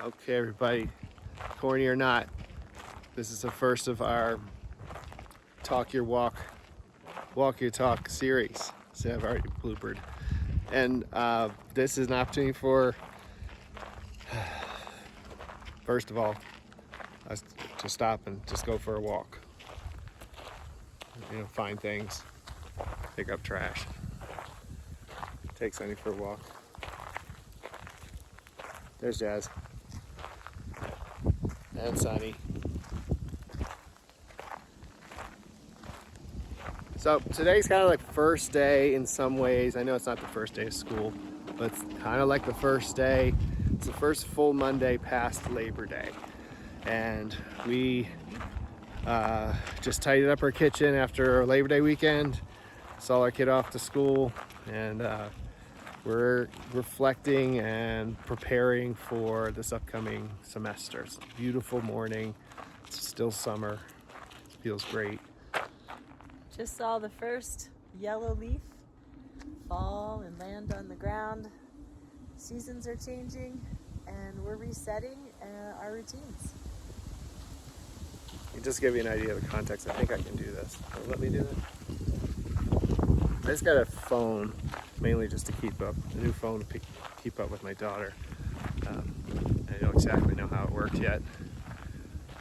Okay, everybody, corny or not, this is the first of our Talk Your Walk, Walk Your Talk series. See, I've already bloopered. And this is an opportunity for, first of all, us to stop and just go for a walk. You know, find things, pick up trash, take Sunny for a walk. There's Jazz and Sunny. So today's kind of like first day in some ways. I know it's not the first day of school, but it's kind of like the first day. It's the first full Monday past Labor Day. And we just tidied up our kitchen after Labor Day weekend, saw our kid off to school, and we're reflecting and preparing for this upcoming semester. It's a beautiful morning. It's still summer. It feels great. Just saw the first yellow leaf fall and land on the ground. Seasons are changing and we're resetting our routines. Just to give you an idea of the context, I think I can do this. Let me do that. I just got a phone, mainly just to keep up, a new phone to keep up with my daughter. I don't exactly know how it works yet,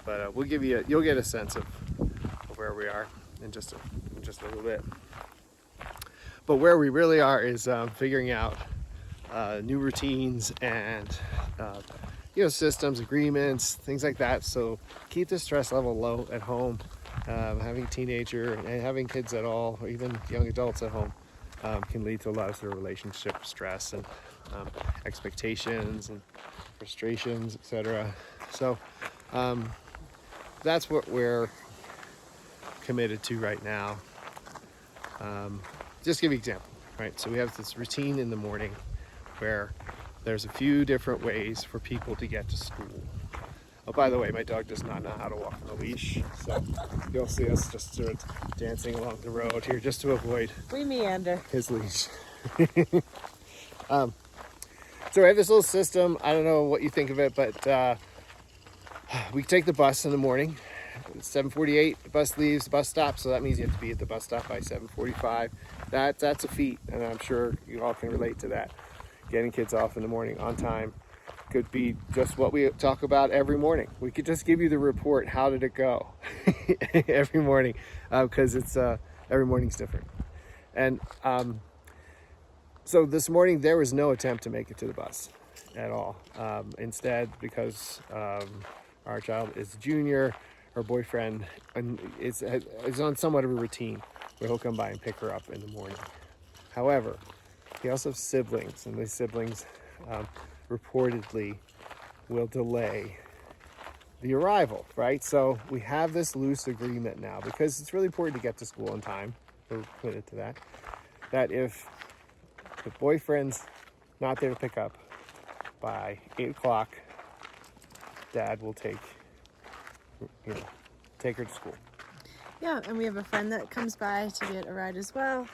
but we'll give you, you'll get a sense of where we are in just a little bit. But where we really are is figuring out new routines and systems, agreements, things like that. So keep the stress level low at home. Having a teenager and having kids at all, or even young adults at home, can lead to a lot of sort of relationship stress and expectations and frustrations, etc. So that's what we're committed to right now. Just give you an example, right? So we have this routine in the morning where there's a few different ways for people to get to school. Oh, by the way, my dog does not know how to walk on a leash, so you'll see us just sort of dancing along the road here just to avoid We meander. his leash. So we have this little system. I don't know what you think of it, but we take the bus in the morning. It's 7:48, the bus leaves the bus stop, so that means you have to be at the bus stop by 7:45. That's a feat, and I'm sure you all can relate to that. Getting kids off in the morning on time could be just what we talk about every morning. We could just give you the report, how did it go every morning, because it's every morning's different. And so this morning there was no attempt to make it to the bus at all. Instead, because our child is a junior, her boyfriend is on somewhat of a routine where he'll come by and pick her up in the morning. However, he also has siblings, and these siblings reportedly will delay the arrival, right? So we have this loose agreement now, because it's really important to get to school on time. We're committed to that. That if the boyfriend's not there to pick up by 8 o'clock, Dad will take her to school. Yeah, and we have a friend that comes by to get a ride as well.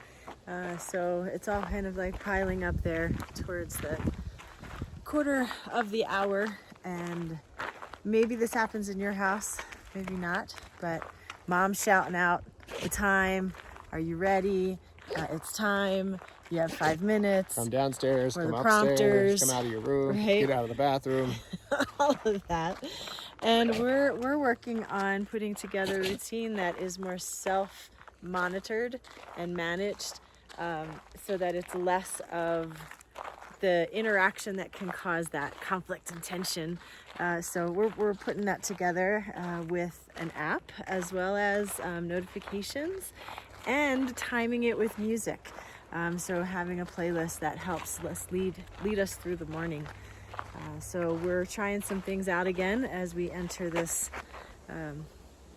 So it's all kind of like piling up there towards the quarter of the hour. And maybe this happens in your house, maybe not, but Mom's shouting out the time. Are you ready? It's time. You have 5 minutes. Come downstairs, or come the upstairs, prompters, come out of your room, right? Get out of the bathroom. All of that. And we're working on putting together a routine that is more self-monitored and managed, so that it's less of the interaction that can cause that conflict and tension. So we're putting that together with an app, as well as notifications, and timing it with music. So having a playlist that helps us lead us through the morning. So we're trying some things out again as we enter this,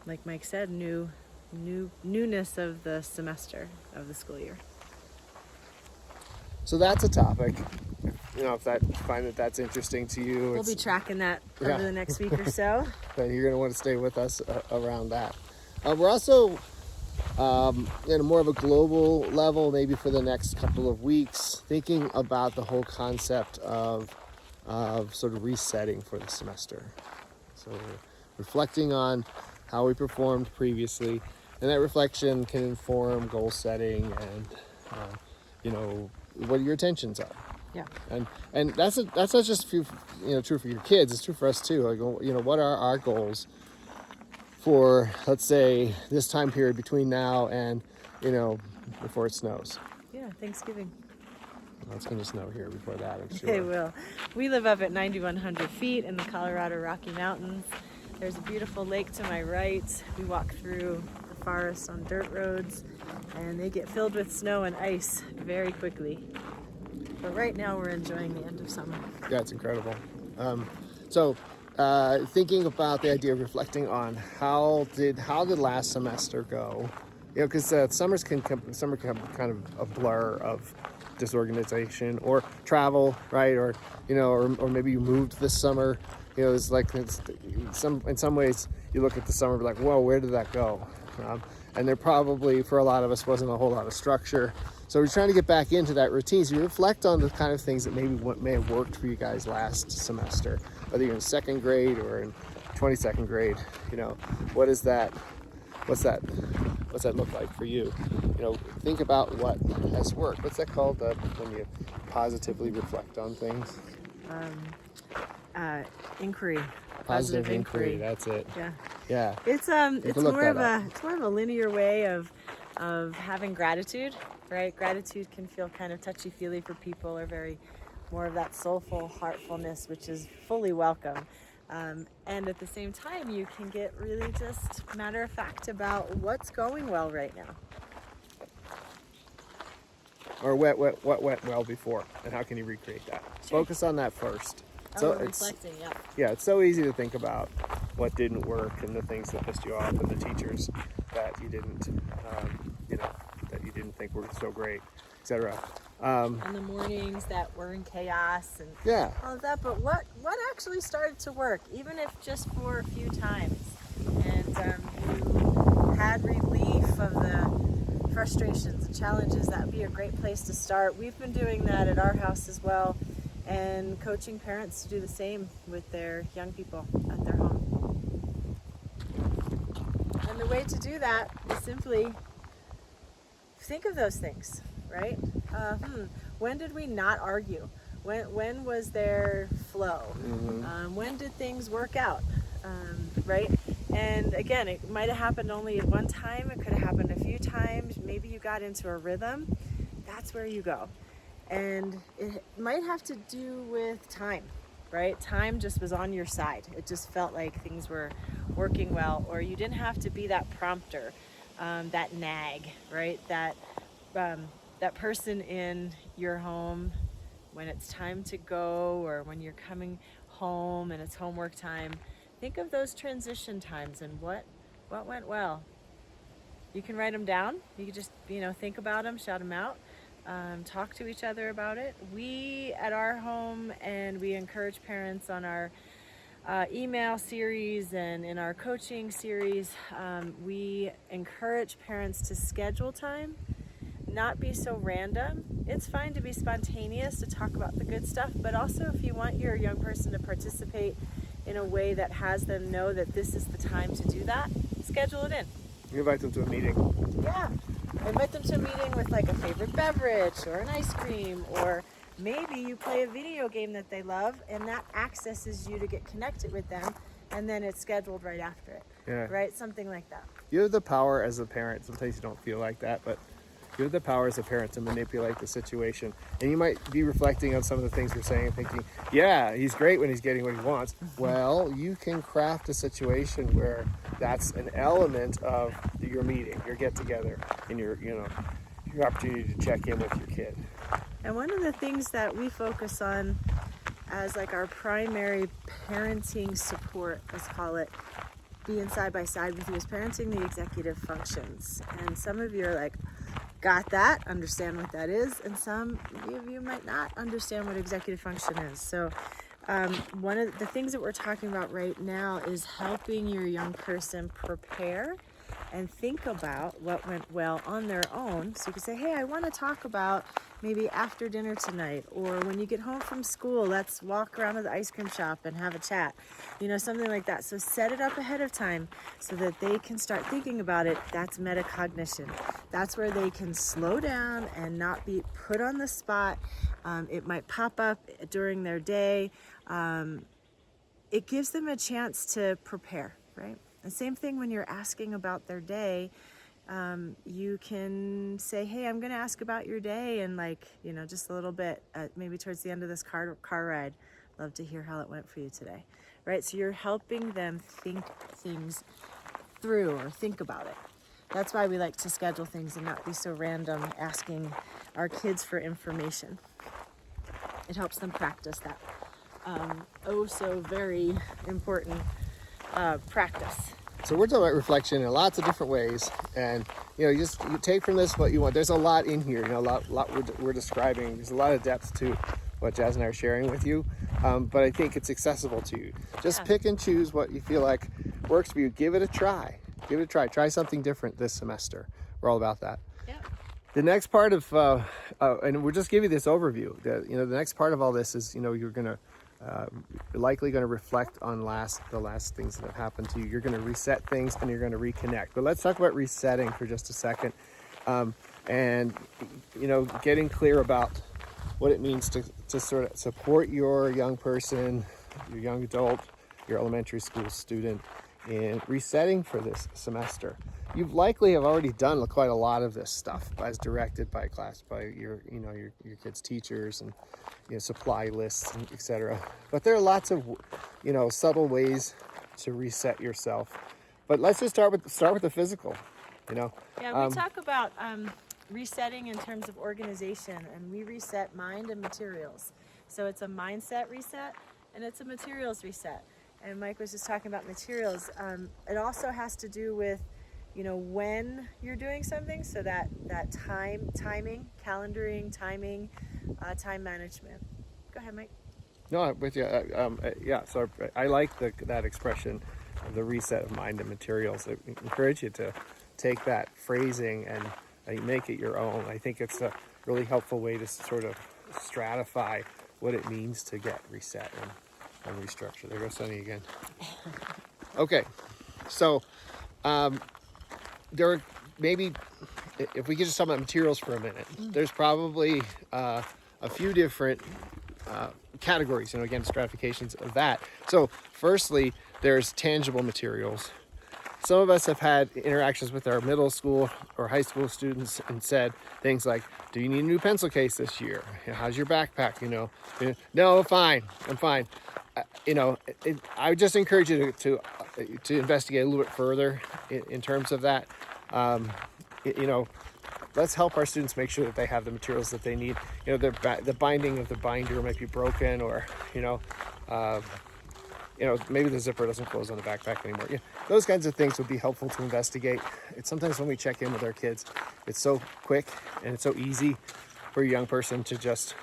like Mike said, newness of the semester of the school year. So that's a topic. If find that that's interesting to you, We'll be tracking that over the next week or so. Then you're going to want to stay with us around that. We're also at a more of a global level, maybe for the next couple of weeks, thinking about the whole concept of of sort of resetting for the semester. So reflecting on how we performed previously, and that reflection can inform goal setting and what your intentions are. Yeah. And that's not just true for your kids. It's true for us too. Like, what are our goals for, let's say, this time period between now and before it snows? Yeah, Thanksgiving. Well, it's going to snow here before that, I'm sure. It will. We live up at 9,100 feet in the Colorado Rocky Mountains. There's a beautiful lake to my right. We walk through the forest on dirt roads, and they get filled with snow and ice very quickly. But right now we're enjoying the end of summer. Yeah, it's incredible. So thinking about the idea of reflecting on how did last semester go? Because summer can become kind of a blur of disorganization or travel, right? Or or maybe you moved this summer. In some ways you look at the summer and be like, whoa, where did that go? And there probably, for a lot of us, wasn't a whole lot of structure. So we're trying to get back into that routine. So you reflect on the kind of things that may have worked for you guys last semester, whether you're in second grade or in 22nd grade. What's that look like for you? Think about what has worked. What's that called when you positively reflect on things? Inquiry. Positive inquiry. That's it. Yeah. It's more of a linear way of having gratitude, right? Gratitude can feel kind of touchy-feely for people, or very more of that soulful heartfulness, which is fully welcome. And at the same time, you can get really just matter of fact about what's going well right now. Or what went well before, and how can you recreate that? Sure. Focus on that first. So reflecting, it's so easy to think about what didn't work and the things that pissed you off and the teachers that you didn't, that you didn't think were so great, etc. And the mornings that were in chaos and all of that. But what actually started to work, even if just for a few times, and you had relief of the frustrations and challenges, that would be a great place to start. We've been doing that at our house as well, and coaching parents to do the same with their young people at their home. And the way to do that is simply think of those things, right? When did we not argue? When was there flow? Mm-hmm. When did things work out? Right? And again, it might have happened only at one time. It could have happened a few times. Maybe you got into a rhythm. That's where you go. And it might have to do with time, right? Time just was on your side. It just felt like things were working well, or you didn't have to be that prompter, that nag, right? That person in your home when it's time to go, or when you're coming home and it's homework time. Think of those transition times and what went well. You can write them down. You can just think about them, shout them out. Talk to each other about it. We at our home, and we encourage parents on our email series and in our coaching series, we encourage parents to schedule time, not be so random. It's fine to be spontaneous, to talk about the good stuff, but also if you want your young person to participate in a way that has them know that this is the time to do that, schedule it in. You invite them to a meeting. Yeah. Invite them to a meeting with like a favorite beverage or an ice cream, or maybe you play a video game that they love and that accesses you to get connected with them, and then it's scheduled right after it. Yeah. Right? Something like that. You have the power as a parent. Sometimes you don't feel like that, but you have the power as a parent to manipulate the situation. And you might be reflecting on some of the things we're saying and thinking, yeah, he's great when he's getting what he wants. Well, you can craft a situation where that's an element of your meeting, your get together, and your opportunity to check in with your kid. And one of the things that we focus on as like our primary parenting support, let's call it, being side by side with you, is parenting the executive functions. And some of you are like, got that, understand what that is, and some of you might not understand what executive function is. So one of the things that we're talking about right now is helping your young person prepare and think about what went well on their own. So you can say, hey, I want to talk about maybe after dinner tonight, or when you get home from school, let's walk around to the ice cream shop and have a chat, something like that. So set it up ahead of time so that they can start thinking about it. That's metacognition. That's where they can slow down and not be put on the spot. It might pop up during their day. It gives them a chance to prepare, right? The same thing when you're asking about their day. You can say, hey, I'm going to ask about your day, and just a little bit, maybe towards the end of this car ride, love to hear how it went for you today, right? So you're helping them think things through or think about it. That's why we like to schedule things and not be so random asking our kids for information. It helps them practice that so very important practice. So we're talking about reflection in lots of different ways, and you take from this what you want. There's a lot in here, a lot we're describing. There's a lot of depth to what Jazz and I are sharing with you, but I think it's accessible to you. Just pick and choose what you feel like works for you. Give it a try. Try something different this semester. We're all about that. Yeah. The next part of, and we'll just give you this overview. The next part of all this is, you're gonna likely going to reflect on the last things that have happened to you. You're going to reset things and you're going to reconnect. But let's talk about resetting for just a second, and getting clear about what it means to sort of support your young person, your young adult, your elementary school student in resetting for this semester. You likely have already done quite a lot of this stuff as directed by class, by your kids' teachers, and supply lists, and etc. But there are lots of subtle ways to reset yourself. But let's just start with the physical. Yeah, we talk about resetting in terms of organization, and we reset mind and materials. So it's a mindset reset and it's a materials reset. And Mike was just talking about materials. It also has to do with when you're doing something, so that timing, calendaring, timing, time management. Go ahead, Mike. No, I'm with you. So I like that expression, the reset of mind and materials. I encourage you to take that phrasing and make it your own. I think it's a really helpful way to sort of stratify what it means to get reset and restructure. There goes Sunny again. Okay, so there are maybe, if we could just talk about materials for a minute, there's probably a few different categories, again, stratifications of that. So firstly, there's tangible materials. Some of us have had interactions with our middle school or high school students and said things like, do you need a new pencil case this year? How's your backpack? No, I'm fine. I would just encourage you to investigate a little bit further in terms of that. Let's help our students make sure that they have the materials that they need. The binding of the binder might be broken, or maybe the zipper doesn't close on the backpack anymore. Those kinds of things would be helpful to investigate. It's sometimes when we check in with our kids, it's so quick and it's so easy for a young person to just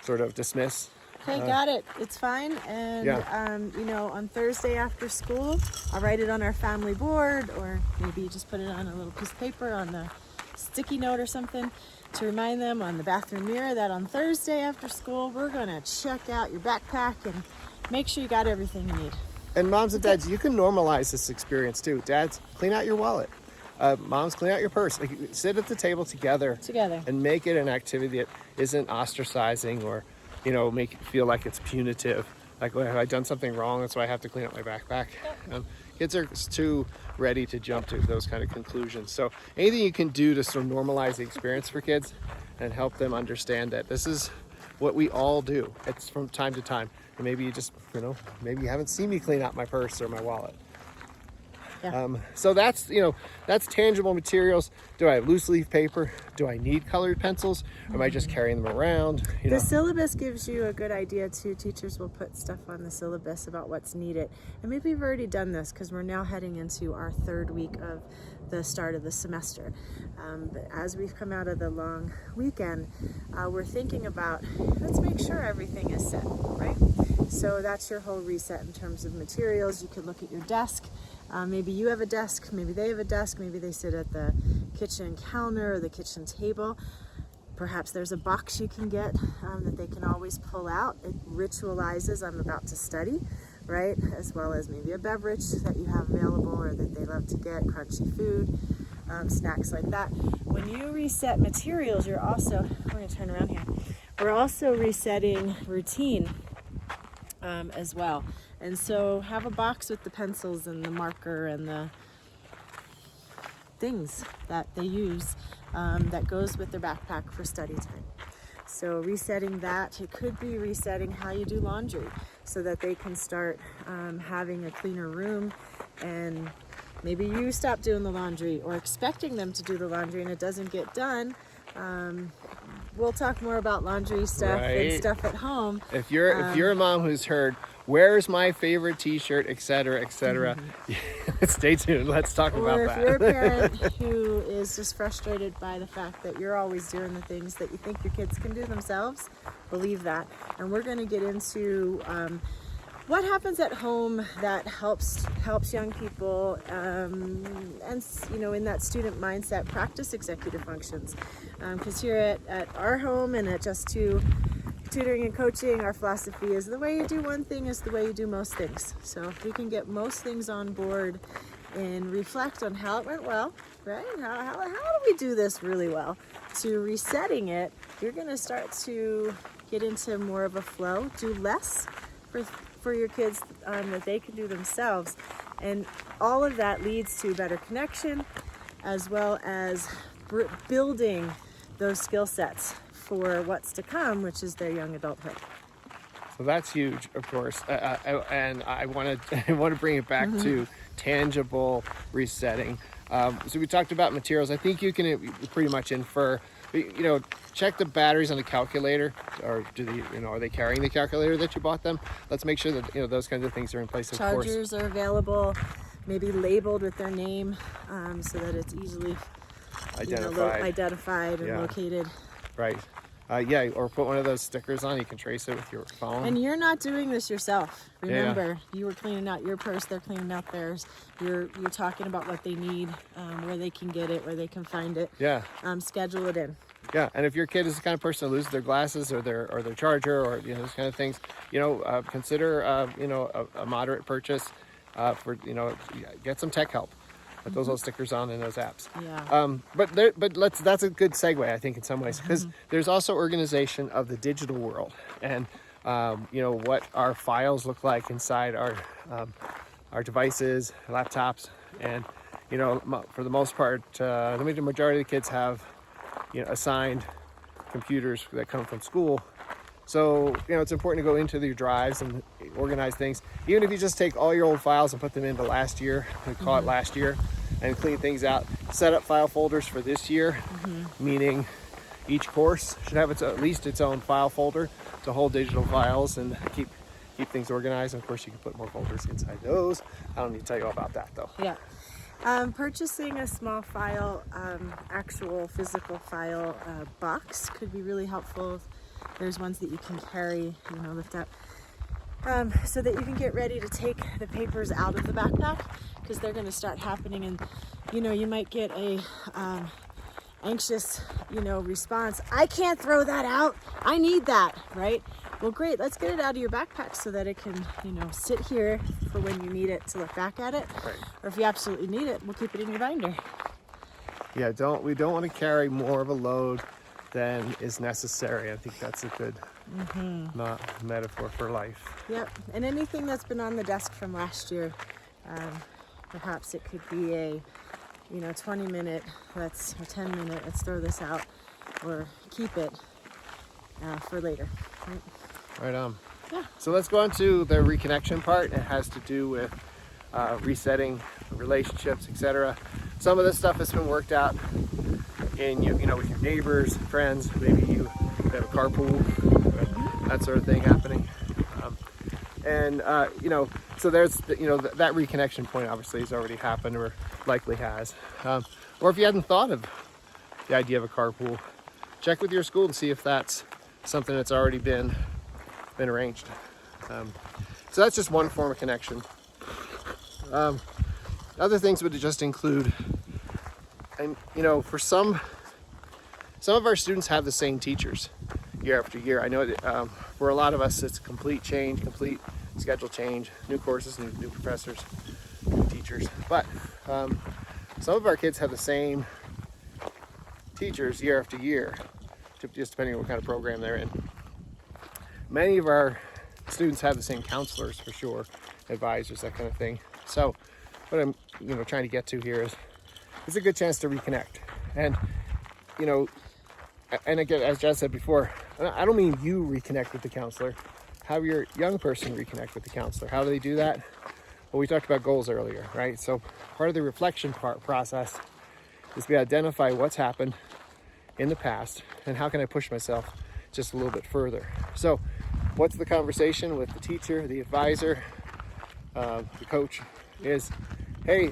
sort of dismiss. Okay, got it. It's fine. And, on Thursday after school, I'll write it on our family board, or maybe you just put it on a little piece of paper on the sticky note or something to remind them on the bathroom mirror that on Thursday after school, we're going to check out your backpack and make sure you got everything you need. And moms and dads, you can normalize this experience too. Dads, clean out your wallet. Moms, clean out your purse. Sit at the table together and make it an activity that isn't ostracizing or make it feel like it's punitive. Like, well, have I done something wrong? That's why I have to clean up my backpack. Yep. Kids are too ready to jump to those kind of conclusions. So anything you can do to sort of normalize the experience for kids and help them understand that this is what we all do. It's from time to time. And maybe you just, maybe you haven't seen me clean out my purse or my wallet. Yeah. So that's tangible materials. Do I have loose leaf paper? Do I need colored pencils? Or am I just carrying them around? The syllabus gives you a good idea too. Teachers will put stuff on the syllabus about what's needed. And maybe we've already done this because we're now heading into our third week of the start of the semester. But as we've come out of the long weekend, we're thinking about, let's make sure everything is set, right? So that's your whole reset in terms of materials. You could look at your desk. Maybe you have a desk, maybe they have a desk, maybe they sit at the kitchen counter or the kitchen table. Perhaps there's a box you can get that they can always pull out. It ritualizes I'm about to study, right? As well as maybe a beverage that you have available or that they love to get, crunchy food, snacks like that. When you reset materials, you're also, we're gonna turn around here, we're also resetting routine as well. And so have a box with the pencils and the marker and the things that they use that goes with their backpack for study time. So resetting that, it could be resetting how you do laundry so that they can start having a cleaner room, and maybe you stop doing the laundry or expecting them to do the laundry and it doesn't get done. We'll talk more about laundry stuff and stuff at home. If you're a mom who's heard, where's my favorite t-shirt, etc., etc., stay tuned. Let's talk about that. Or if you're a parent who is just frustrated by the fact that you're always doing the things that you think your kids can do themselves, believe that. And we're going to get into what happens at home that helps young people and in that student mindset practice executive functions, because here at our home and at Just Tutoring and Coaching, our philosophy is the way you do one thing is the way you do most things. So if we can get most things on board and reflect on how it went well, right? How do we do this really well, to resetting it, you're going to start to get into more of a flow, do less for your kids that they can do themselves. And all of that leads to better connection as well as building those skill sets for what's to come, which is their young adulthood. So that's huge, of course. And I want to bring it back to tangible resetting. So we talked about materials. I think you can pretty much infer, check the batteries on the calculator, or are they carrying the calculator that you bought them? Let's make sure that those kinds of things are in place. Of course, chargers are available, maybe labeled with their name, so that it's easily identified and located. Right. Or put one of those stickers on. You can trace it with your phone. And you're not doing this yourself. Remember, you were cleaning out your purse, they're cleaning out theirs. You're talking about what they need, where they can get it, where they can find it. Yeah. Schedule it in. Yeah, and if your kid is the kind of person who loses their glasses or their charger or those kind of things, consider a moderate purchase get some tech help. Put those little stickers on in those apps. Yeah. But that's a good segue, I think, in some ways, because there's also organization of the digital world, and what our files look like inside our devices, laptops, and for the most part, the majority of the kids have assigned computers that come from school. So, it's important to go into your drives and organize things. Even if you just take all your old files and put them into last year, we call it last year, and clean things out. Set up file folders for this year, meaning each course should have at least its own file folder to hold digital files and keep things organized. And of course, you can put more folders inside those. I don't need to tell you all about that, though. Yeah. Purchasing a small file, actual physical file box could be really helpful. There's ones that you can carry, lift up, so that you can get ready to take the papers out of the backpack, because they're going to start happening, and you might get a anxious response. I can't throw that out. I need that, right? Well, great. Let's get it out of your backpack so that it can sit here for when you need it to look back at it. Right. Or if you absolutely need it, we'll keep it in your binder. Yeah, we don't want to carry more of a load than is necessary. I think that's a good metaphor for life. Yep. And anything that's been on the desk from last year, perhaps it could be a 20-minute, or 10-minute, let's throw this out, or keep it for later. Right on. Yeah. So let's go on to the reconnection part. It has to do with resetting relationships, etc. Some of this stuff has been worked out in with your neighbors, friends. Maybe you have a carpool, that sort of thing happening. So there's that reconnection point obviously has already happened, or likely has. Or if you hadn't thought of the idea of a carpool, check with your school to see if that's something that's already been arranged. So that's just one form of connection. Other things would just include, and for some of our students have the same teachers year after year. I know that for a lot of us, it's complete change, complete schedule change, new courses, new professors, new teachers. But some of our kids have the same teachers year after year, just depending on what kind of program they're in. Many of our students have the same counselors for sure, advisors, that kind of thing. So what I'm trying to get to here is it's a good chance to reconnect. And and again, as Jess said before, I don't mean you reconnect with the counselor. Have your young person reconnect with the counselor. How do they do that? Well, we talked about goals earlier, right? So part of the reflection process is we identify what's happened in the past and how can I push myself just a little bit further. So what's the conversation with the teacher, the advisor, the coach is, hey,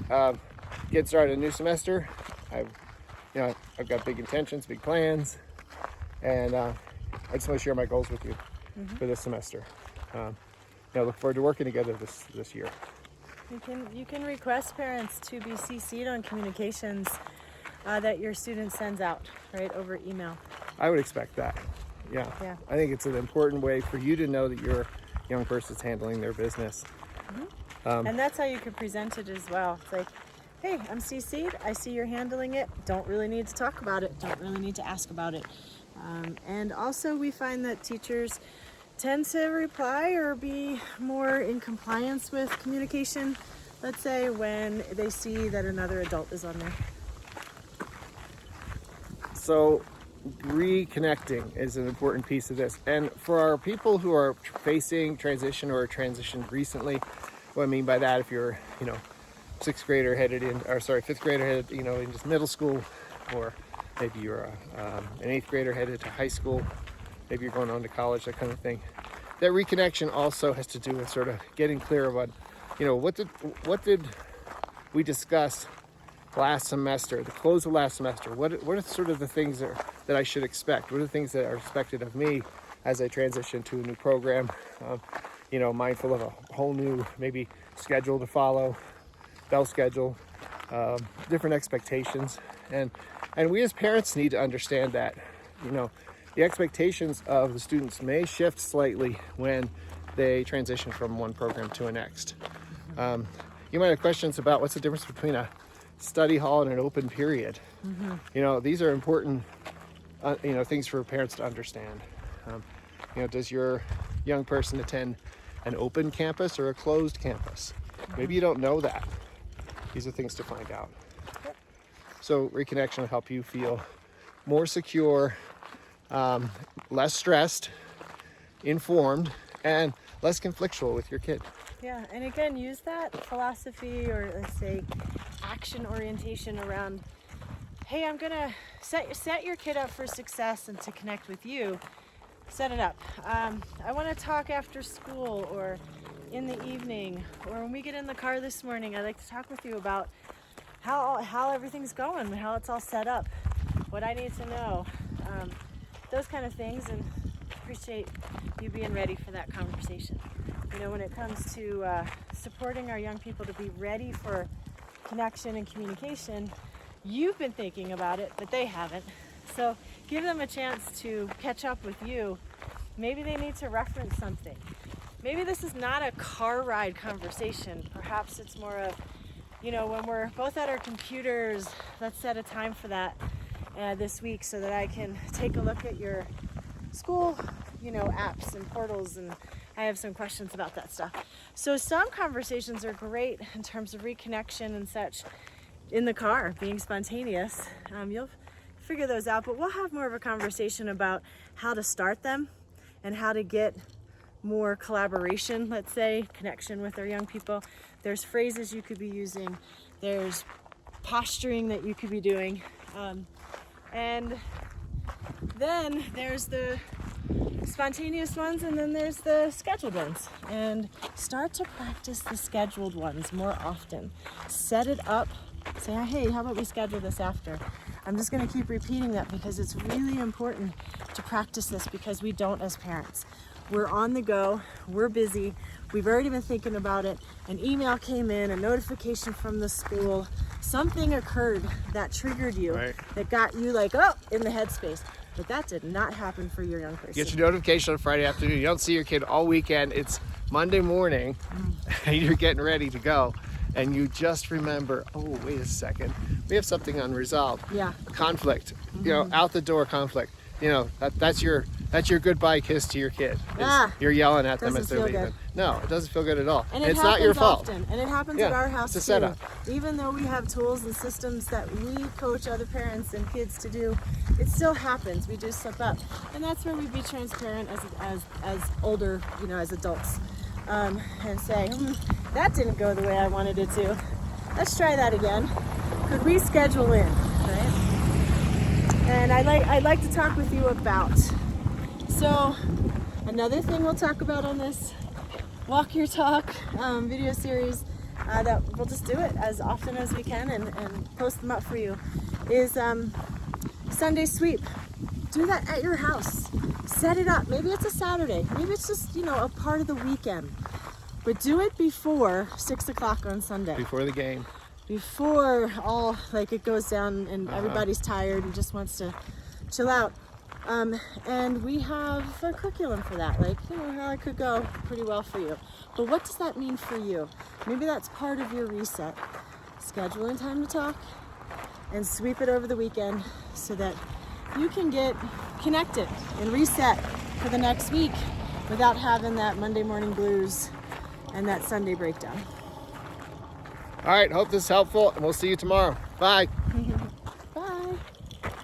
get started a new semester. I've got big intentions, big plans, and I just want to share my goals with you for this semester. Look forward to working together this year. You can request parents to be CC'd on communications that your student sends out, right, over email. I would expect that. Yeah. I think it's an important way for you to know that your young person's handling their business. And that's how you could present it as well. It's like, hey, I'm CC'd. I see you're handling it. Don't really need to talk about it. Don't really need to ask about it. And also we find that teachers tend to reply or be more in compliance with communication, let's say, when they see that another adult is on there. So reconnecting is an important piece of this. And for our people who are facing transition or transitioned recently, what I mean by that, if you're, fifth grader headed in just middle school, or maybe you're an 8th grader headed to high school, maybe you're going on to college, that kind of thing. That reconnection also has to do with sort of getting clear about, what did we discuss last semester, the close of last semester? What are sort of the things that I should expect? What are the things that are expected of me as I transition to a new program? Mindful of a whole new maybe schedule to follow, bell schedule, different expectations, and we as parents need to understand that, the expectations of the students may shift slightly when they transition from one program to the next. You might have questions about what's the difference between a study hall and an open period. These are important things for parents to understand. Does your young person attend an open campus or a closed campus? Maybe you don't know that. These are things to find out. So reconnection will help you feel more secure, less stressed, informed, and less conflictual with your kid. Yeah, and again, use that philosophy, or let's say action orientation around, hey, I'm gonna set your kid up for success and to connect with you. Set it up. I want to talk after school or in the evening, or when we get in the car this morning, I'd like to talk with you about how everything's going, how it's all set up, what I need to know, those kind of things, and appreciate you being ready for that conversation. When it comes to supporting our young people to be ready for connection and communication, you've been thinking about it, but they haven't. So give them a chance to catch up with you. Maybe they need to reference something. Maybe this is not a car ride conversation. Perhaps it's more of, when we're both at our computers, let's set a time for that this week so that I can take a look at your school, apps and portals, and I have some questions about that stuff. So some conversations are great in terms of reconnection and such in the car, being spontaneous. You'll figure those out, but we'll have more of a conversation about how to start them and how to get more collaboration, let's say, connection with our young people. There's phrases you could be using. There's posturing that you could be doing. And then there's the spontaneous ones, and then there's the scheduled ones. And start to practice the scheduled ones more often. Set it up. Say, hey, how about we schedule this after? I'm just going to keep repeating that because it's really important to practice this, because we don't as parents. we're on the go, we're busy, we've already been thinking about it, an email came in, a notification from the school, something occurred that triggered you, Right. that got you like, oh, in the headspace. But that did not happen for your young person. Get your notification on Friday afternoon. You don't see your kid all weekend. It's Monday morning, and you're getting ready to go, and you just remember, oh, wait a second, we have something unresolved. Yeah. Conflict, you know, out the door conflict. You know, that's your goodbye kiss to your kid. You're yelling at them as Doesn't they're feel leaving. good. No, it doesn't feel good at all. And it's not your fault. Often. And it happens Yeah, at our house it's a too. setup. Even though we have tools and systems that we coach other parents and kids to do, it still happens. We do slip up. And that's where we be transparent as older, you know, as adults. And say, that didn't go the way I wanted it to. Let's try that again. Could we schedule in, right? And I'd like to talk with you about. So another thing we'll talk about on this Walk Your Talk video series, that we'll just do it as often as we can and post them up for you, is Sunday sweep. Do that at your house. Set it up. Maybe it's a Saturday. Maybe it's just, you know, a part of the weekend. But do it before 6 o'clock on Sunday. Before the game. Before all, like, it goes down and everybody's tired and just wants to chill out. And we have a curriculum for that. Like, you know, how it could go pretty well for you. But what does that mean for you? Maybe that's part of your reset. Scheduling time to talk and sweep it over the weekend so that you can get connected and reset for the next week without having that Monday morning blues and that Sunday breakdown. All right, hope this is helpful, and we'll see you tomorrow. Bye.